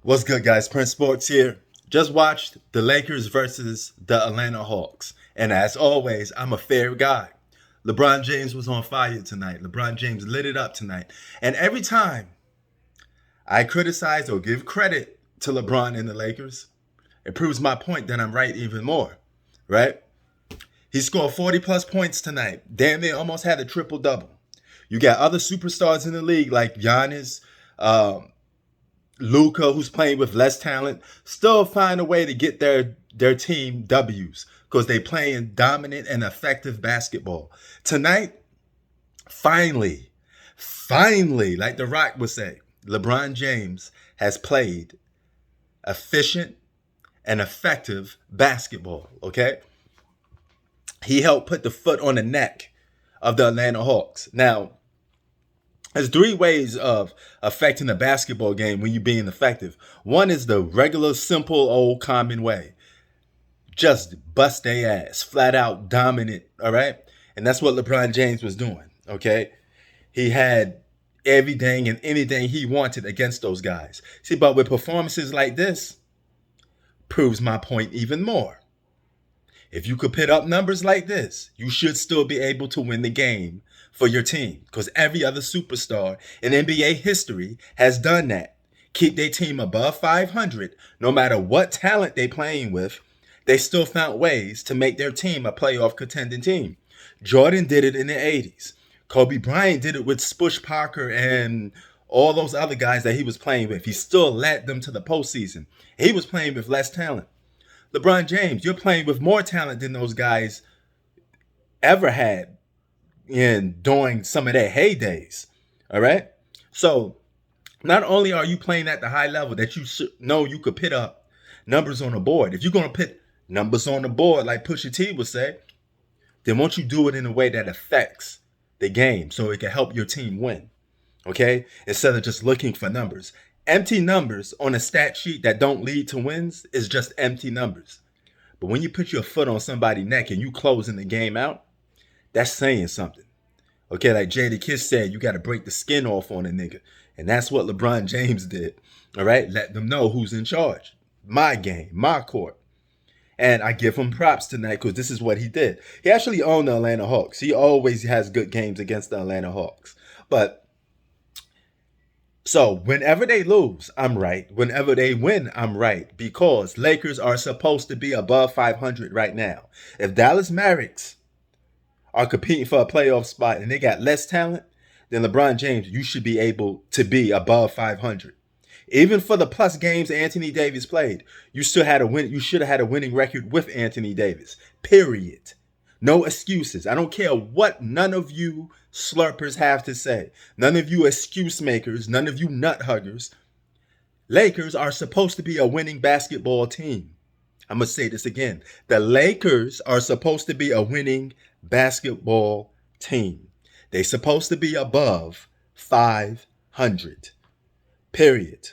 What's good, guys? Prince Sports here. Just watched the Lakers versus the Atlanta Hawks. And as always, I'm a fair guy. LeBron James was on fire tonight. LeBron James lit it up tonight. And every time I criticize or give credit to LeBron and the Lakers, it proves my point that I'm right even more, right? He scored 40 plus points tonight. Damn near almost had a triple double. You got other superstars in the league like Giannis, Luca, who's playing with less talent, still find a way to get their team W's because they playing dominant and effective basketball. Tonight, finally, like The Rock would say, LeBron James has played efficient and effective basketball, okay? He helped put the foot on the neck of the Atlanta Hawks. Now, there's three ways of affecting a basketball game when you're being effective. One is the regular, simple, old, common way. Just bust their ass, flat out dominant, all right? And that's what LeBron James was doing, okay? He had everything and anything he wanted against those guys. See, but with performances like this, proves my point even more. If you could put up numbers like this, you should still be able to win the game for your team because every other superstar in NBA history has done that. Keep their team above 500, no matter what talent they playing with, they still found ways to make their team a playoff contending team. Jordan did it in the 80s. Kobe Bryant did it with Spush Parker and all those other guys that he was playing with. He still led them to the postseason. He was playing with less talent. LeBron James, you're playing with more talent than those guys ever had during some of their heydays. All right? So not only are you playing at the high level that you know you could put up numbers on the board. If you're going to put numbers on the board, like Pusha T would say, then won't you do it in a way that affects the game so it can help your team win? Okay? Instead of just looking for numbers. Empty numbers on a stat sheet that don't lead to wins is just empty numbers. But when you put your foot on somebody's neck and you closing the game out, that's saying something. Okay, like Jada Kiss said, you got to break the skin off on a nigga. And that's what LeBron James did. All right, let them know who's in charge. My game, my court. And I give him props tonight because this is what he did. He actually owned the Atlanta Hawks. He always has good games against the Atlanta Hawks. But so whenever they lose, I'm right. Whenever they win, I'm right. Because Lakers are supposed to be above 500 right now. If Dallas Mavericks are competing for a playoff spot and they got less talent than LeBron James, you should be able to be above 500. Even for the plus games Anthony Davis played, you still had a win. You should have had a winning record with Anthony Davis. Period. No excuses. I don't care what none of you slurpers have to say. None of you excuse makers, none of you nut huggers. Lakers are supposed to be a winning basketball team. I'm going to say this again. The Lakers are supposed to be a winning basketball team. They're supposed to be above 500. Period.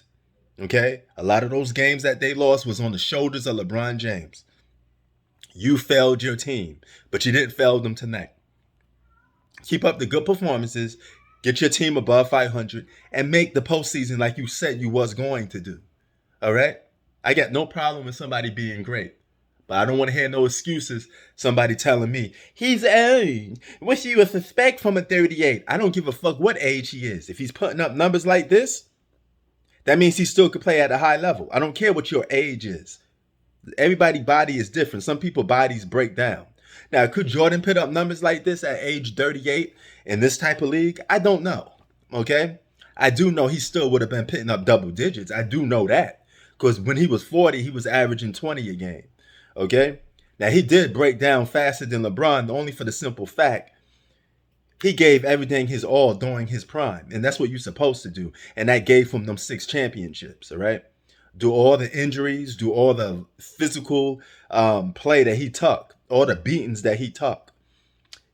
Okay? A lot of those games that they lost was on the shoulders of LeBron James. You failed your team, but you didn't fail them tonight. Keep up the good performances, get your team above 500, and make the postseason like you said you was going to do. All right? I got no problem with somebody being great, but I don't want to hear no excuses. Somebody telling me, he's old. What you would expect from a 38? I don't give a fuck what age he is. If he's putting up numbers like this, that means he still could play at a high level. I don't care what your age is. Everybody's body is different. Some people's bodies break down. Now, could Jordan put up numbers like this at age 38 in this type of league? I don't know. Okay? I do know he still would have been putting up double digits. I do know that. Because when he was 40, he was averaging 20 a game. Okay? Now, he did break down faster than LeBron, only for the simple fact he gave everything his all during his prime. And that's what you're supposed to do. And that gave him them 6 championships. All right? Do all the injuries, do all the physical play that he took, all the beatings that he took.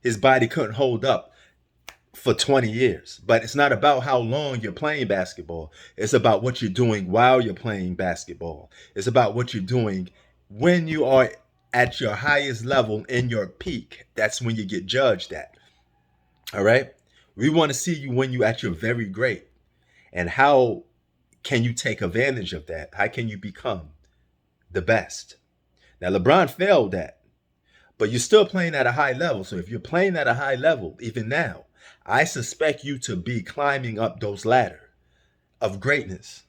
His body couldn't hold up for 20 years. But it's not about how long you're playing basketball. It's about what you're doing while you're playing basketball. It's about what you're doing when you are at your highest level in your peak. That's when you get judged at. All right? We want to see you when you're at your very great. And how can you take advantage of that? How can you become the best? Now, LeBron failed that, but you're still playing at a high level. So if you're playing at a high level, even now, I suspect you to be climbing up those ladder of greatness.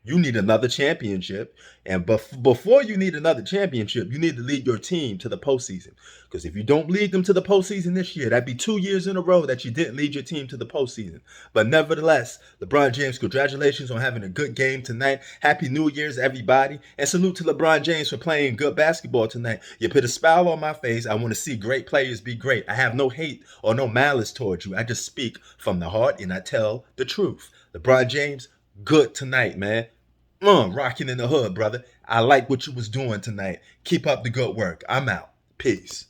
You need another championship. And before you need another championship, you need to lead your team to the postseason. Because if you don't lead them to the postseason this year, that'd be 2 years in a row that you didn't lead your team to the postseason. But nevertheless, LeBron James, congratulations on having a good game tonight. Happy New Year's, everybody. And salute to LeBron James for playing good basketball tonight. You put a smile on my face. I want to see great players be great. I have no hate or no malice towards you. I just speak from the heart and I tell the truth. LeBron James, good tonight, man. Rocking in the hood, brother. I like what you was doing tonight. Keep up the good work. I'm out. Peace.